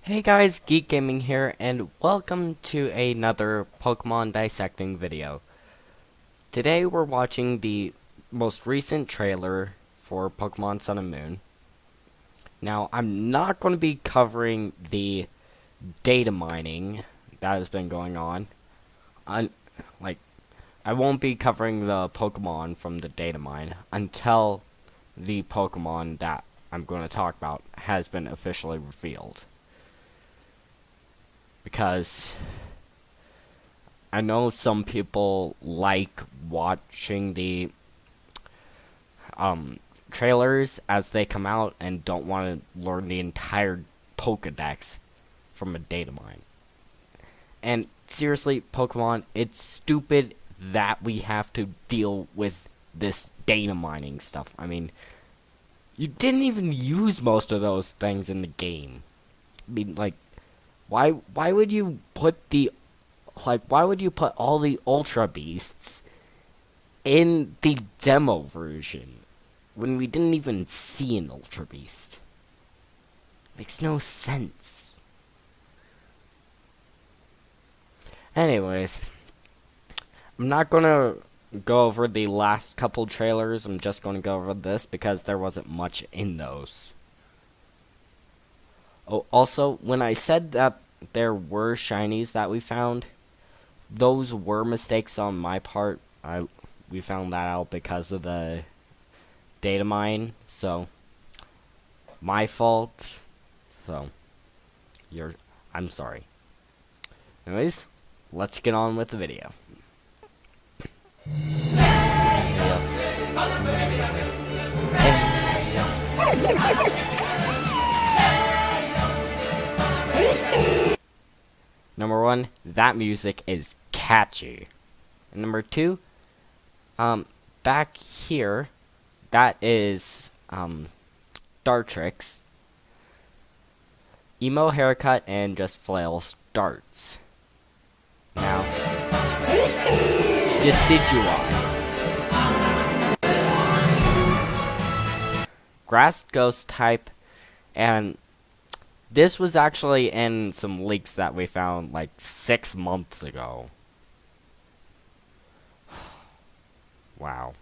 Hey guys, Geek Gaming here, and welcome to another Pokemon dissecting video. Today we're watching the most recent trailer for Pokemon Sun and Moon. Now, I'm not going to be covering the data mining that has been going on. I won't be covering the Pokemon from the data mine until the Pokemon that I'm going to talk about has been officially revealed. Because I know some people like watching the trailers as they come out and don't want to learn the entire Pokedex from a data mine. And seriously, Pokemon, it's stupid that we have to deal with this data mining stuff. I mean, you didn't even use most of those things in the game. I mean, like, why would you put all the Ultra Beasts in the demo version when we didn't even see an Ultra Beast? Makes no sense. Anyways, I'm not gonna go over the last couple trailers. I'm just gonna go over this because there wasn't much in those. Oh, also, when I said that there were shinies that we found, those were mistakes on my part. We found that out because of the data mine, so my fault. So I'm sorry. Anyways, let's get on with the video. Number one, that music is catchy. And number two, back here, that is Dartrix. Emo haircut and just flail starts. Now, Decidueye. Grass Ghost type, and this was actually in some leaks that we found like 6 months ago. Wow.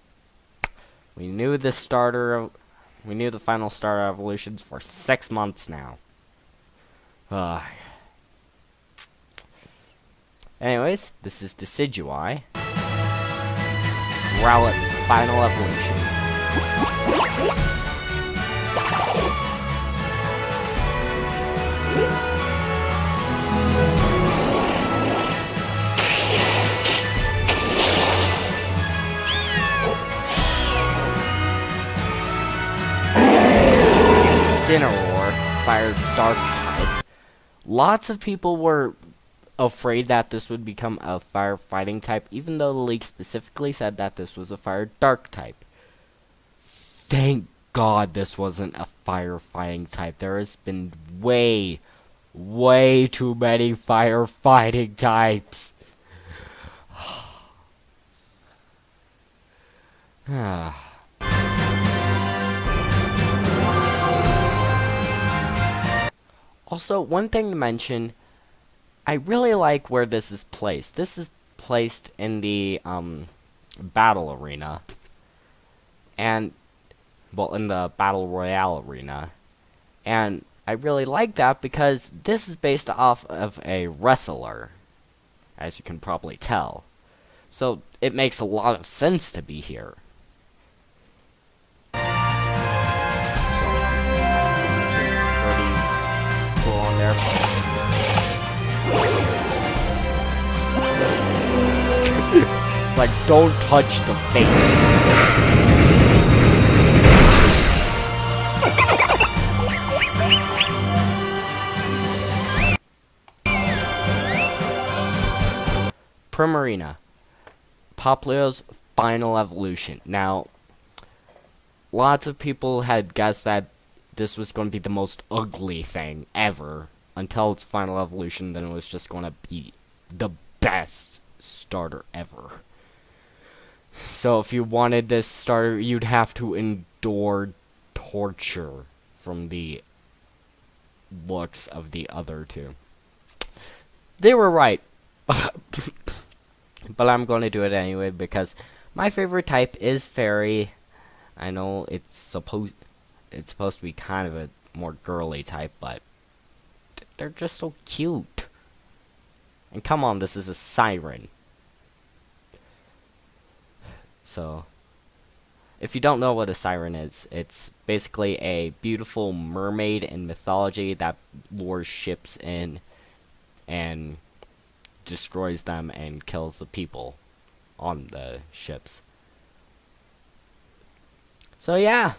We knew the final starter evolutions for 6 months now. Anyways, this is Decidueye. Rowlet's final evolution. Incineroar, Fire Dark type. Lots of people were afraid that this would become a Fire Fighting type, even though the leak specifically said that this was a Fire Dark type. Thank God this wasn't a Fire Fighting type. There has been way too many Fire Fighting types. Also, one thing to mention, I really like where this is placed. This is placed in the battle arena. And, well, in the Battle Royale arena. And I really like that because this is based off of a wrestler, as you can probably tell. So, it makes a lot of sense to be here. On there. It's like, don't touch the face. Primarina, Poplio's final evolution. Now, lots of people had guessed that this was going to be the most ugly thing ever until its final evolution. Then it was just going to be the best starter ever. So if you wanted this starter, you'd have to endure torture from the looks of the other two. They were right. But I'm going to do it anyway because my favorite type is fairy. I know it's supposed to be kind of a more girly type, but they're just so cute. And come on, this is a siren. So, if you don't know what a siren is, it's basically a beautiful mermaid in mythology that lures ships in and destroys them and kills the people on the ships. So yeah.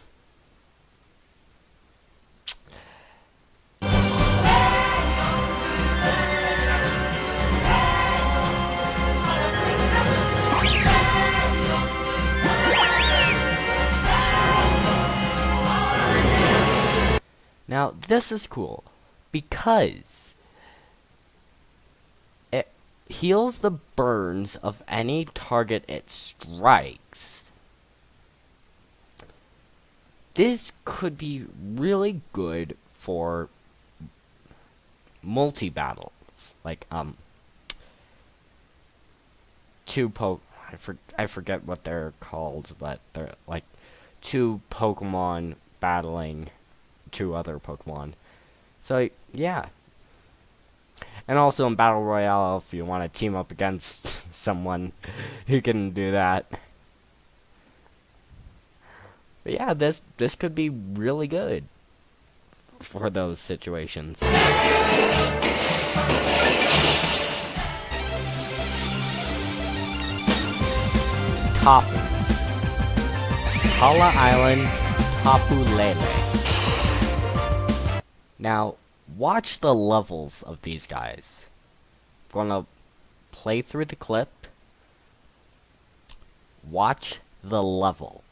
Now this is cool because it heals the burns of any target it strikes. This could be really good for multi-battles, like I forget what they're called, but they're like two Pokemon battling two other Pokemon. So yeah. And also in Battle Royale, if you want to team up against someone, you can do that. But yeah, this could be really good for those situations. Tapus. Hala Islands, Tapu Lele. Now, watch the levels of these guys. I'm gonna play through the clip. Watch the level.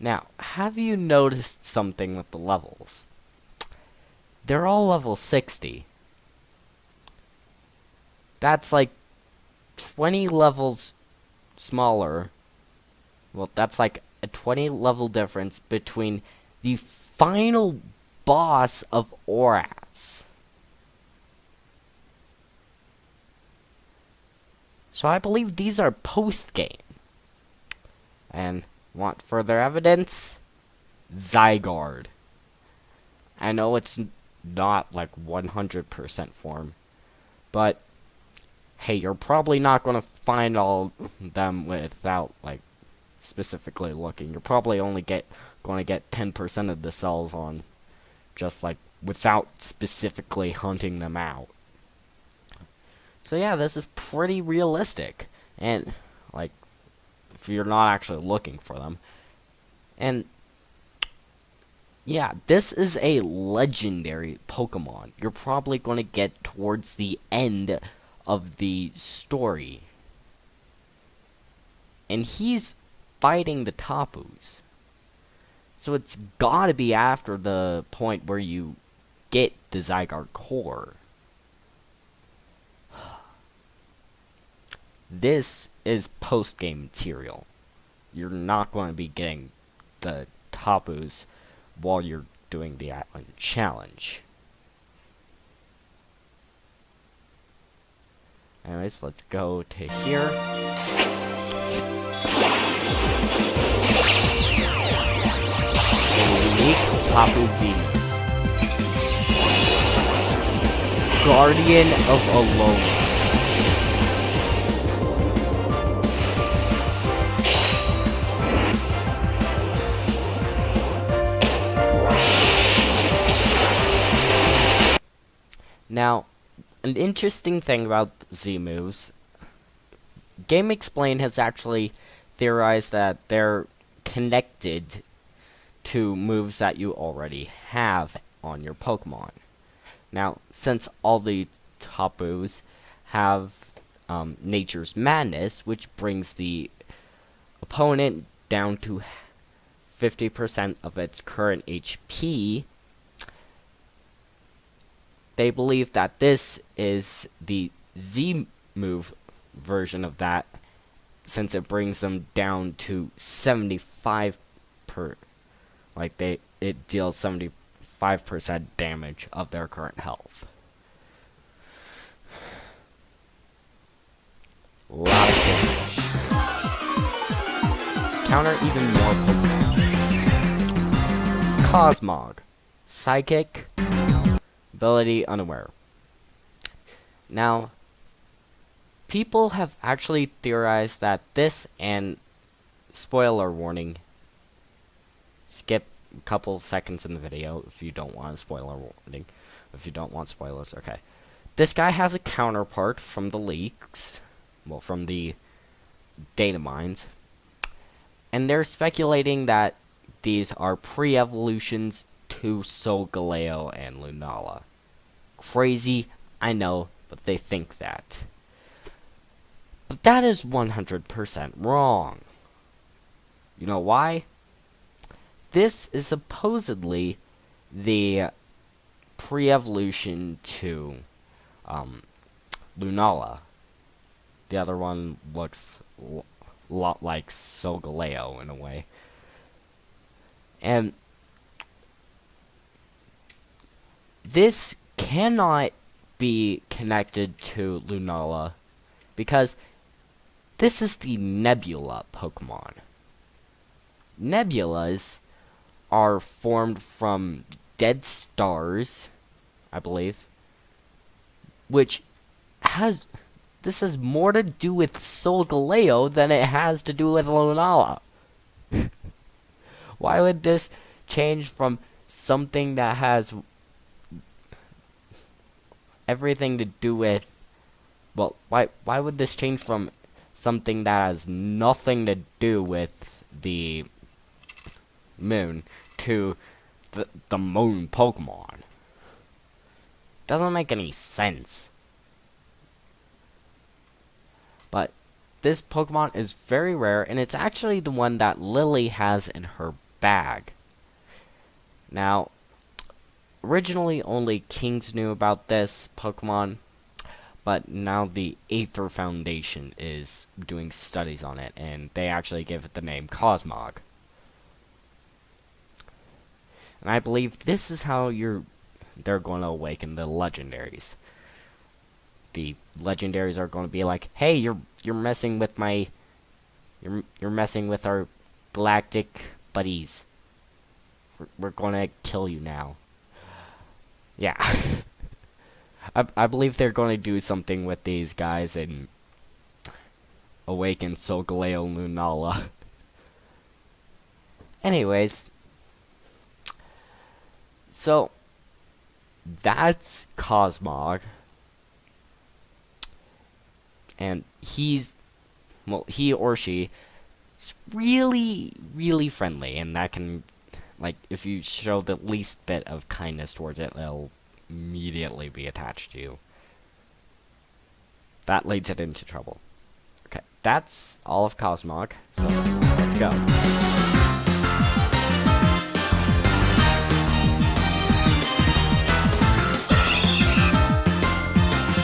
Now, have you noticed something with the levels? They're all level 60. That's like 20 levels smaller. Well, that's like a 20 level difference between the final boss of Oras. So I believe these are post-game. And want further evidence? Zygarde. I know it's not like 100% form, but hey, you're probably not going to find all them without like specifically looking. You're probably only going to get 10% of the cells on just like without specifically hunting them out. So yeah, this is pretty realistic, and like if you're not actually looking for them. And yeah, this is a legendary Pokemon. You're probably going to get towards the end of the story. And he's fighting the Tapus. So it's gotta be after the point where you get the Zygarde core. This is post-game material. You're not going to be getting the Tapus while you're doing the Island Challenge. Anyways, let's go to here. A unique Tapu Zenith. Guardian of Alola. Now, an interesting thing about Z moves, GameXplain has actually theorized that they're connected to moves that you already have on your Pokemon. Now, since all the Tapus have Nature's Madness, which brings the opponent down to 50% of its current HP, they believe that this is the Z move version of that, since it brings them down to 75 per, it deals 75% damage of their current health. Lot of damage. Counter even more Pokemon. Cosmog. Psychic. Ability Unaware. Now, people have actually theorized that this, and spoiler warning, skip a couple seconds in the video if you don't want a spoiler warning. If you don't want spoilers, okay. This guy has a counterpart from the leaks, well, from the data mines, and they're speculating that these are pre-evolutions to Solgaleo and Lunala. Crazy, I know, but they think that. But that is 100% wrong. You know why? This is supposedly the pre-evolution to Lunala. The other one looks a lot like Solgaleo in a way. And this cannot be connected to Lunala because this is the Nebula Pokemon. Nebulas are formed from dead stars, I believe, which has more to do with Solgaleo than it has to do with Lunala. Why would this change from something that has everything to do with, well, why would this change from something that has nothing to do with the moon to the moon Pokemon? Doesn't make any sense. But this Pokemon is very rare, and it's actually the one that Lily has in her bag. Now, originally only Kings knew about this Pokemon, but now the Aether Foundation is doing studies on it, and they actually give it the name Cosmog. And I believe this is how they're going to awaken the legendaries. The legendaries are going to be like, "Hey, you're messing with you're messing with our galactic buddies. We're going to kill you now." Yeah. I believe they're going to do something with these guys and awaken Solgaleo Lunala. Anyways, so that's Cosmog. And he or she is really, really friendly, and that can, if you show the least bit of kindness towards it, they'll immediately be attached to you. That leads it into trouble. Okay, that's all of Cosmog, so let's go.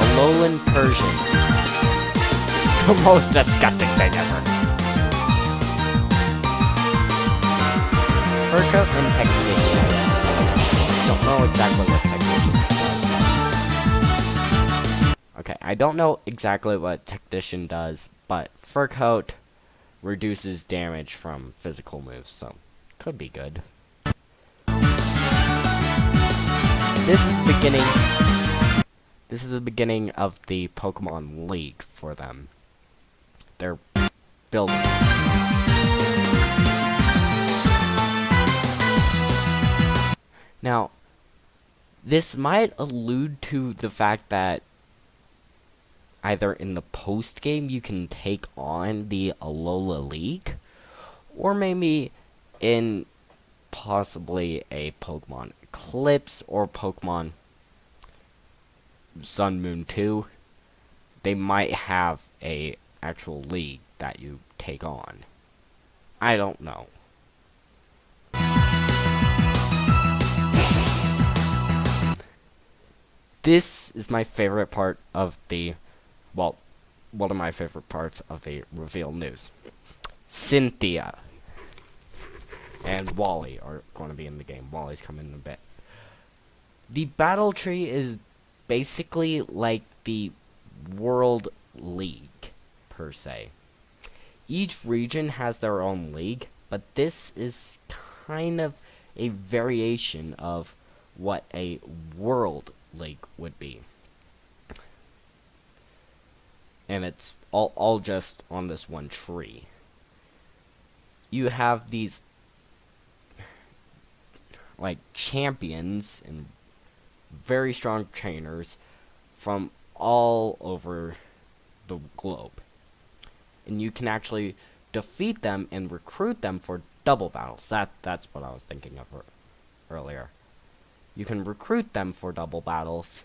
Alolan Persian. The most disgusting thing ever. Furcoat and Technician. Don't know exactly what Technician does. Okay, I don't know exactly what Technician does, but Furcoat reduces damage from physical moves, so could be good. This is the beginning of the Pokemon League for them. They're building. Now, This might allude to the fact that either in the post game you can take on the Alola League, or maybe in possibly a Pokemon Eclipse or Pokemon Sun Moon 2, they might have a actual league that you take on. I don't know. This is my favorite part of the, well, one of my favorite parts of the reveal news. Cynthia and Wally are going to be in the game. Wally's coming in a bit. The battle tree is basically like the World League, per se. Each region has their own league, but this is kind of a variation of what a World League would be. And it's all just on this one tree. You have these like champions and very strong trainers from all over the globe. And you can actually defeat them and recruit them for double battles. That's what I was thinking of earlier. You can recruit them for double battles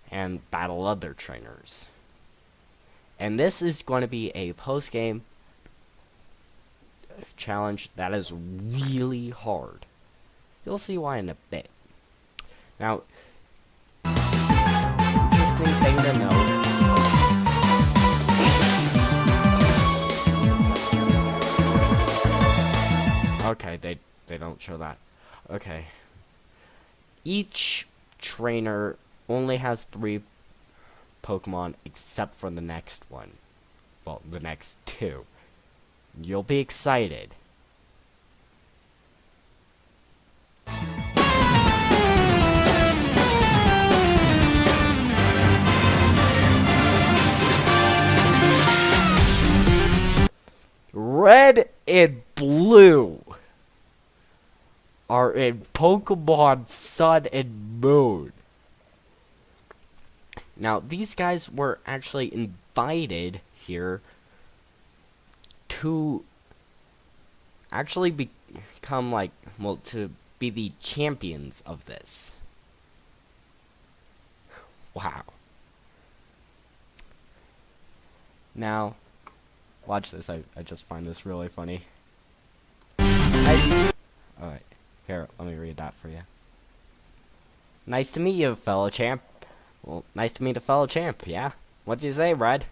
and battle other trainers. And this is going to be a post-game challenge that is really hard. You'll see why in a bit. Now, interesting thing to know. Okay, they don't show that. Okay. Each trainer only has 3 Pokemon except for the next one. Well, the next 2. You'll be excited. Red and Blue are in Pokemon Sun and Moon. Now, these guys were actually invited here to actually become to be the champions of this. Wow. Now, watch this. I just find this really funny. Alright, here, let me read that for you. Nice to meet you, fellow champ. Well, nice to meet a fellow champ, yeah? What do you say, Red?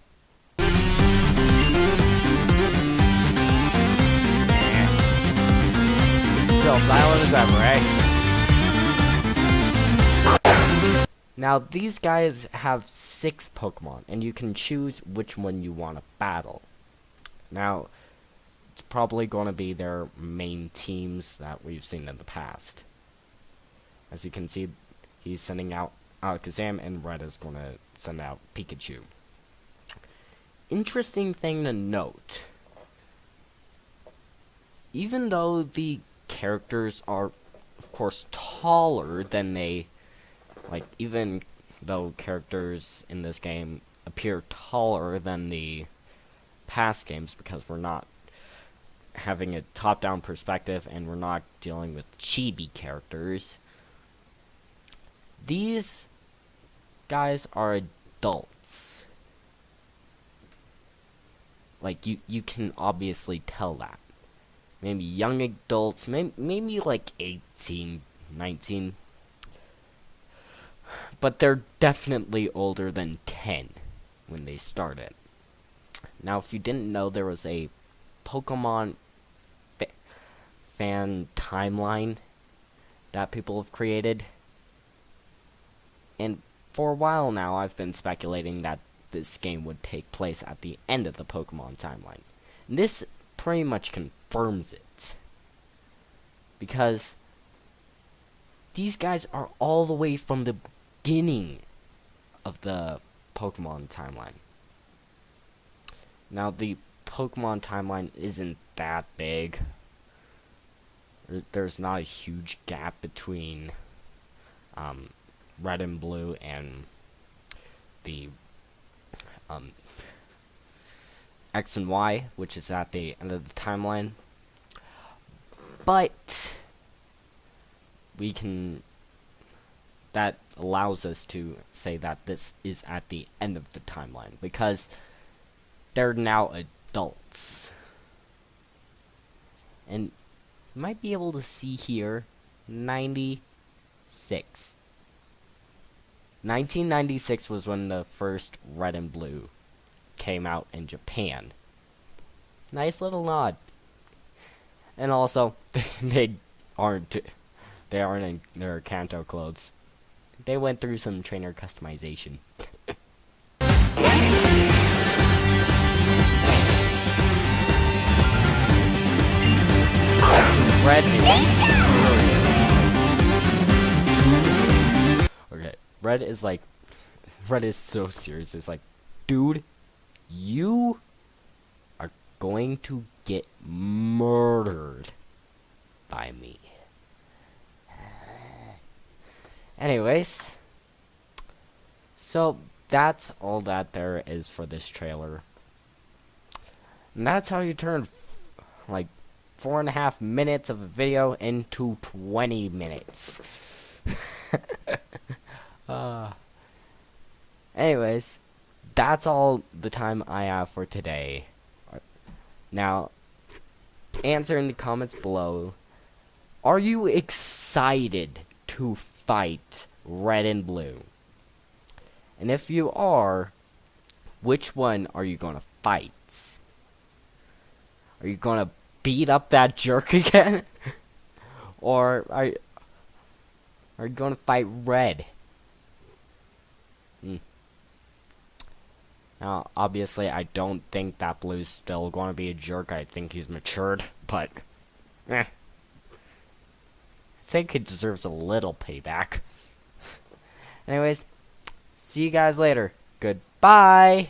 Still silent as ever, eh? Now, these guys have 6 Pokemon, and you can choose which one you want to battle. Now, it's probably going to be their main teams that we've seen in the past. As you can see, he's sending out Alakazam, and Red is going to send out Pikachu. Interesting thing to note. Even though the characters are, of course, taller than even though characters in this game appear taller than the past games, because we're not having a top-down perspective and we're not dealing with chibi characters, these guys are adults. Like, you can obviously tell that. Maybe young adults, maybe like 18, 19. But they're definitely older than 10 when they started. Now, if you didn't know, there was a Pokemon fan timeline that people have created. And for a while now, I've been speculating that this game would take place at the end of the Pokemon timeline. And this pretty much confirms it. Because these guys are all the way from the beginning of the Pokemon timeline. Now, the Pokemon timeline isn't that big. There's not a huge gap between red and blue and the X and Y, which is at the end of the timeline. But that allows us to say that this is at the end of the timeline because they're now adults. And you might be able to see here 96. 1996 was when the first red and blue came out in Japan. Nice little nod. And also, they aren't in their Kanto clothes. They went through some trainer customization. Red is serious. Okay, Red is so serious. It's like, dude, you are going to get murdered by me. Anyways, so that's all that there is for this trailer. And that's how you turn like 4.5 minutes of a video into 20 minutes. Anyways, that's all the time I have for today. Now, answer in the comments below. Are you excited to fight red and blue? And if you are, which one are you gonna fight? Are you gonna beat up that jerk again? Or are you gonna fight red? Now, obviously, I don't think that blue's still gonna be a jerk. I think he's matured, but I think he deserves a little payback. Anyways, see you guys later. Goodbye!